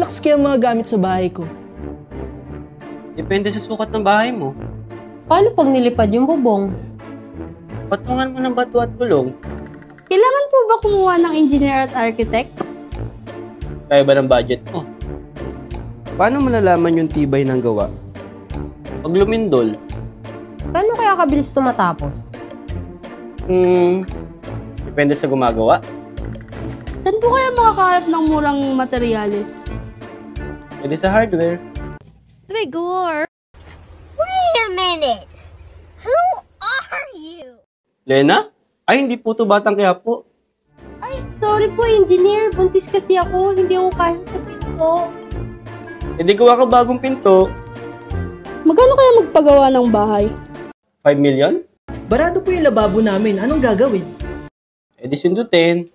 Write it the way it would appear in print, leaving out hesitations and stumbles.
malakas kaya mga gamit sa bahay ko. Depende sa sukat ng bahay mo. Paano pag nilipad yung bubong? Patungan mo ng bato at gulong. Kailangan po ba kumuha ng engineer at architect? Kaya ba ng budget mo? Paano mo nalaman yung tibay ng gawa? Pag lumindol. Paano kaya kabilis tumatapos? Depende sa gumagawa. Saan po kaya makakahanap ng murang materyales? Pwede sa hardware. Rigor! Wait a minute! Who are you? Lena? Ay, hindi po to Batang Quiapo. Ay, sorry po, engineer. Buntis kasi ako. Hindi ako kasya sa pinto. Hindi gawa ka bagong pinto. Magkano kaya magpagawa ng bahay? 5 million? Barado po yung lababo namin. Anong gagawin? Eh di sundutin.